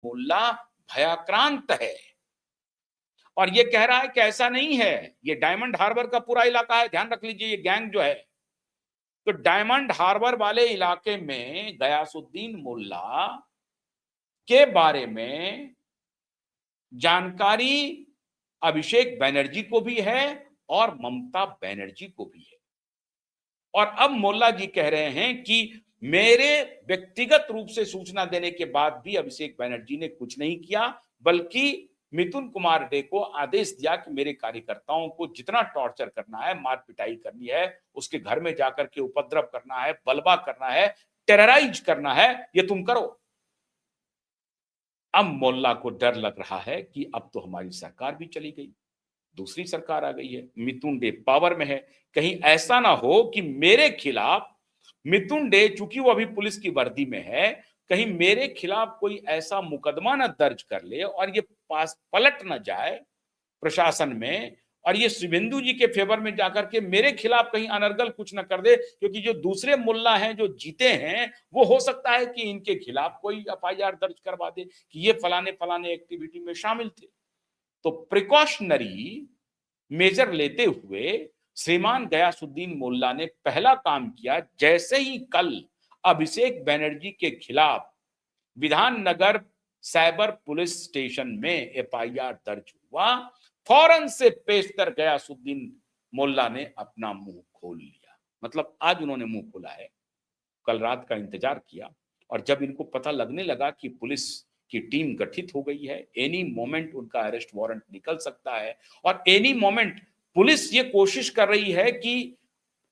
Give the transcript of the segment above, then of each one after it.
मोल्ला भयाक्रांत है और ये कह रहा है कि ऐसा नहीं है, ये डायमंड हार्बर का पूरा इलाका है, ध्यान रख लीजिए, ये गैंग जो है। तो डायमंड हार्बर वाले इलाके में गयासुद्दीन मोल्ला के बारे में जानकारी अभिषेक बनर्जी को भी है और ममता बनर्जी को भी है। और अब मोल्ला जी कह रहे हैं कि मेरे व्यक्तिगत रूप से सूचना देने के बाद भी अभिषेक बनर्जी ने कुछ नहीं किया, बल्कि मिथुन कुमार डे को आदेश दिया कि मेरे कार्यकर्ताओं को जितना टॉर्चर करना है, मार पिटाई करनी है, उसके घर में जाकर के उपद्रव करना है, बलवा करना है, टेरराइज करना है, ये तुम करो। अब मोल्ला को डर लग रहा है कि अब तो हमारी सरकार भी चली गई, दूसरी सरकार आ गई है, मिथुन डे पावर में है, कहीं ऐसा ना हो कि मेरे खिलाफ मिथुन डे, चूंकि वो अभी पुलिस की वर्दी में है, कहीं मेरे खिलाफ कोई ऐसा मुकदमा न दर्ज कर ले और ये पास पलट न जाए प्रशासन में और ये शुभेंदु जी के फेवर में जाकर के मेरे खिलाफ कहीं अनर्गल कुछ न कर दे, क्योंकि जो दूसरे मुल्ला हैं जो जीते हैं वो हो सकता है कि इनके खिलाफ कोई एफआईआर दर्ज करवा दे कि ये फलाने फलाने एक्टिविटी में शामिल थे। तो प्रिकॉशनरी मेजर लेते हुए श्रीमान गयासुद्दीन मोल्ला ने पहला काम किया, जैसे ही कल अभिषेक बनर्जी के खिलाफ विधाननगर साइबर पुलिस स्टेशन में एफआईआर दर्ज हुआ, फौरन से पेशतर गयासुद्दीन मोल्ला ने अपना मुंह खोल लिया। मतलब आज उन्होंने मुंह खोला है, कल रात का इंतजार किया और जब इनको पता लगने लगा कि पुलिस की टीम गठित हो गई है, एनी मोमेंट उनका अरेस्ट वारंट निकल सकता है और एनी मोमेंट पुलिस ये कोशिश कर रही है कि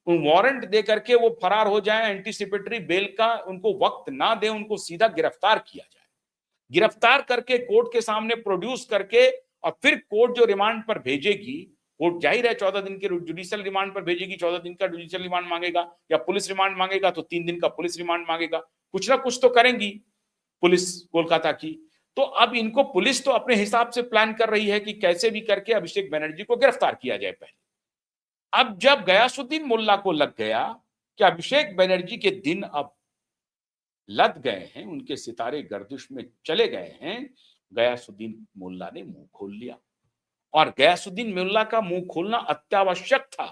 वारंट दे करके वो फरार हो जाए, एंटीसिपेटरी बेल का उनको वक्त ना दे, उनको सीधा गिरफ्तार किया जाए, गिरफ्तार करके कोर्ट के सामने प्रोड्यूस करके और फिर कोर्ट जो रिमांड पर भेजेगी, कोर्ट जाहिर है 14 दिन के जुडिशियल रिमांड पर भेजेगी, 14 दिन का जुडिशियल रिमांड मांगेगा या पुलिस रिमांड मांगेगा तो 3 दिन का पुलिस रिमांड मांगेगा, कुछ ना कुछ तो करेंगी पुलिस कोलकाता की। तो अब इनको पुलिस तो अपने हिसाब से प्लान कर रही है कि कैसे भी करके अभिषेक बनर्जी को गिरफ्तार किया जाए पहले। अब जब गयासुद्दीन मोल्ला को लग गया कि अभिषेक बनर्जी के दिन अब लद गए हैं, उनके सितारे गर्दिश में चले गए हैं, गयासुद्दीन मोल्ला ने मुंह खोल लिया और गयासुद्दीन मोल्ला का मुंह खोलना अत्यावश्यक था।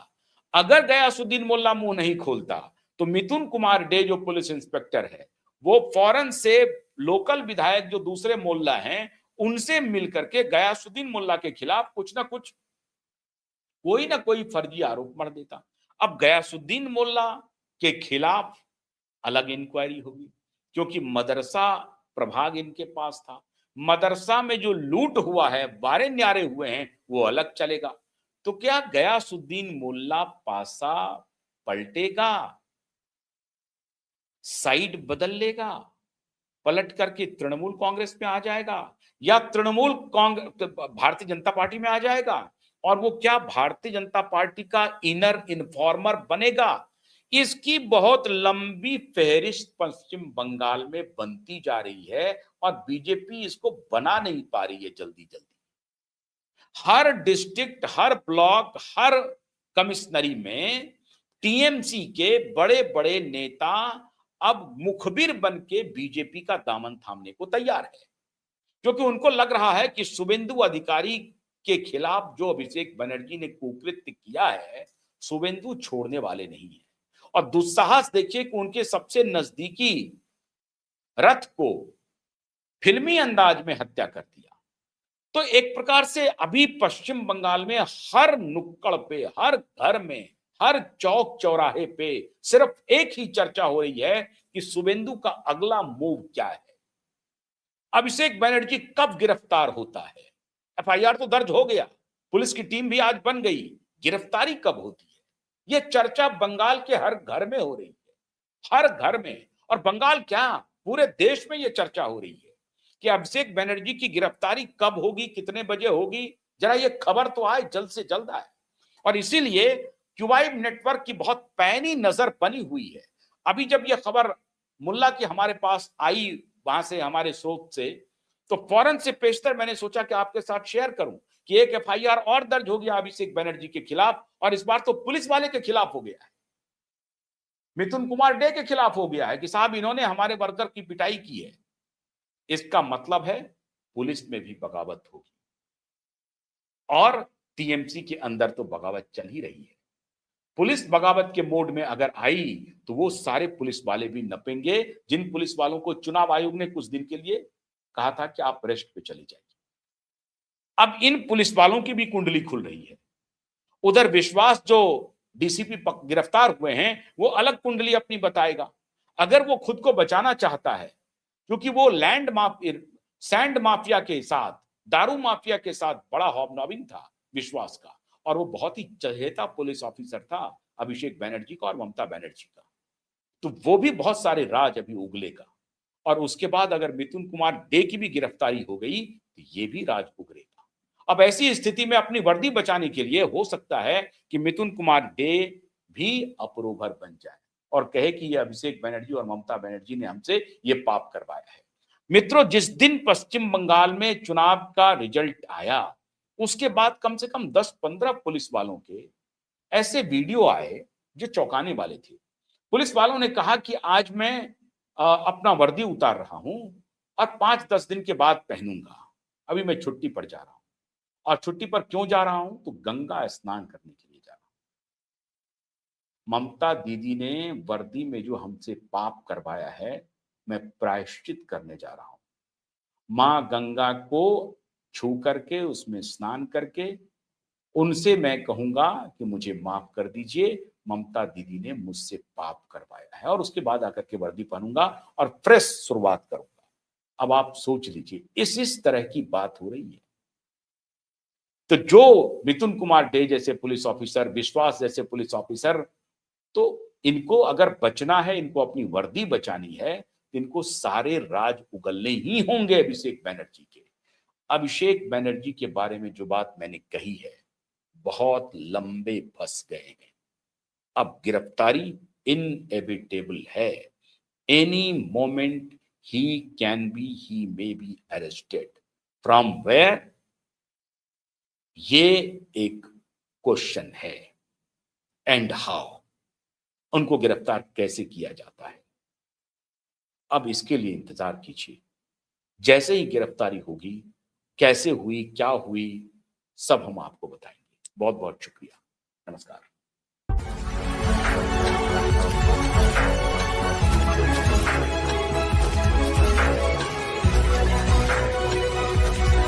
अगर गयासुद्दीन मोल्ला मुंह नहीं खोलता तो मिथुन कुमार डे जो पुलिस इंस्पेक्टर है वो फौरन से लोकल विधायक जो दूसरे मोल्ला हैं उनसे मिलकर के गयासुद्दीन मोल्ला के खिलाफ कुछ ना कुछ कोई ना कोई फर्जी आरोप मढ़ देता। अब गयासुद्दीन मोल्ला के खिलाफ अलग इंक्वायरी होगी क्योंकि मदरसा प्रभाग इनके पास था, मदरसा में जो लूट हुआ है, बारे न्यारे हुए हैं, वो अलग चलेगा। तो क्या गयासुद्दीन मोल्ला पासा पलटेगा, साइड बदल लेगा, पलट करके तृणमूल कांग्रेस में आ जाएगा या तृणमूल कांग्रेस भारतीय जनता पार्टी में आ जाएगा और वो क्या भारतीय जनता पार्टी का इनर इन्फॉर्मर बनेगा? इसकी बहुत लंबी फहरिस्त पश्चिम बंगाल में बनती जा रही है और बीजेपी इसको बना नहीं पा रही है जल्दी जल्दी। हर डिस्ट्रिक्ट, हर ब्लॉक, हर कमिश्नरी में टीएमसी के बड़े बड़े नेता अब मुखबिर बन के बीजेपी का दामन थामने को तैयार है, क्योंकि उनको लग रहा है कि शुभेंदु अधिकारी के खिलाफ जो अभिषेक बनर्जी ने कुकृत्य किया है, शुभेंदु छोड़ने वाले नहीं है। और दुस्साहस देखिए कि उनके सबसे नजदीकी रथ को फिल्मी अंदाज में हत्या कर दिया। तो एक प्रकार से अभी पश्चिम बंगाल में हर नुक्कड़ पे, हर घर में, हर चौक चौराहे पे सिर्फ एक ही चर्चा हो रही है कि शुभेंदु का अगला मूव क्या है, अभिषेक बनर्जी कब गिरफ्तार होता है। एफआईआर तो दर्ज हो गया, पुलिस की टीम भी आज बन गई, गिरफ्तारी कब होती है, यह चर्चा बंगाल के हर घर में हो रही है, हर घर में। और बंगाल क्या, पूरे देश में यह चर्चा हो रही है कि अभिषेक बनर्जी की गिरफ्तारी कब होगी, कितने बजे होगी, जरा ये खबर तो आए, जल्द से जल्द आए। और इसीलिए क्यूबाइब नेटवर्क की बहुत पैनी नजर बनी हुई है। अभी जब यह खबर मुल्ला की हमारे पास आई, वहां से हमारे स्रोत से, तो फौरन से पेशतर मैंने सोचा कि आपके साथ शेयर करूं कि एक एफआईआर और दर्ज हो गया अभिषेक बनर्जी के खिलाफ और इस बार तो पुलिस वाले के खिलाफ हो गया है, मिथुन कुमार डे के खिलाफ हो गया है कि साहब इन्होंने हमारे वर्कर की पिटाई की है। इसका मतलब है पुलिस में भी बगावत होगी और टीएमसी के अंदर तो बगावत चल ही रही है। पुलिस बगावत के मोड में अगर आई तो वो सारे पुलिस वाले भी नपेंगे जिन पुलिस वालों को चुनाव आयोग ने कुछ दिन के लिए कहा था कि आप रेस्ट पे चले जाइए। अब इन पुलिस वालों की भी कुंडली खुल रही है। उधर विश्वास जो डीसीपी गिरफ्तार हुए हैं वो अलग कुंडली अपनी बताएगा। अगर वो खुद को बचाना चाहता है क्योंकि वो सैंड माफिया के साथ, दारू माफिया के साथ बड़ा हॉबनॉबिंग था विश्वास का, और वो बहुत ही चहेता पुलिस ऑफिसर था अभिषेक बनर्जी का और ममता बनर्जी का। तो वो भी बहुत सारे राज अभी उगलेगा और उसके बाद अगर मिथुन कुमार डे की भी गिरफ्तारी हो गई तो ये भी राज उगलेगा। अब ऐसी स्थिति में अपनी वर्दी बचाने के लिए हो सकता है कि मिथुन कुमार डे भी अप्रूवर बन जाए और कहे कि ये अभिषेक बनर्जी और ममता बनर्जी ने हमसे ये पाप करवाया है। मित्रों, जिस दिन पश्चिम बंगाल में चुनाव का रिजल्ट आया उसके बाद कम से कम 10-15 पुलिस वालों के ऐसे वीडियो आए जो चौंकाने वाले थे। पुलिस वालों ने कहा कि आज मैं अपना वर्दी उतार रहा हूं और 5-10 दिन के बाद पहनूंगा। अभी मैं छुट्टी पर जा रहा हूं। और छुट्टी पर क्यों जा रहा हूं? तो गंगा स्नान करने के लिए जा रहा हूं। ममता दीदी ने वर्दी में जो हमसे पाप करवाया है, मैं प्रायश्चित करने जा रहा हूं। मां गंगा को छू करके उसमें स्नान करके उनसे मैं कहूंगा कि मुझे माफ कर दीजिए, ममता दीदी ने मुझसे पाप करवाया है, और उसके बाद आकर के वर्दी पहनूंगा और फ्रेश शुरुआत करूंगा। अब आप सोच लीजिए, इस तरह की बात हो रही है। तो जो मिथुन कुमार डे जैसे पुलिस ऑफिसर, विश्वास जैसे पुलिस ऑफिसर, तो इनको अगर बचना है, इनको अपनी वर्दी बचानी है, तो इनको सारे राज उगलने ही होंगे अभिषेक बनर्जी के। अभिषेक बनर्जी के बारे में जो बात मैंने कही है, बहुत लंबे फंस गए हैं। अब गिरफ्तारी इनएविटेबल है। Any moment he may be arrested. From where? ये एक क्वेश्चन है। And how? उनको गिरफ्तार कैसे किया जाता है? अब इसके लिए इंतजार कीजिए। जैसे ही गिरफ्तारी होगी, कैसे हुई, क्या हुई, सब हम आपको बताएंगे। बहुत बहुत शुक्रिया। नमस्कार।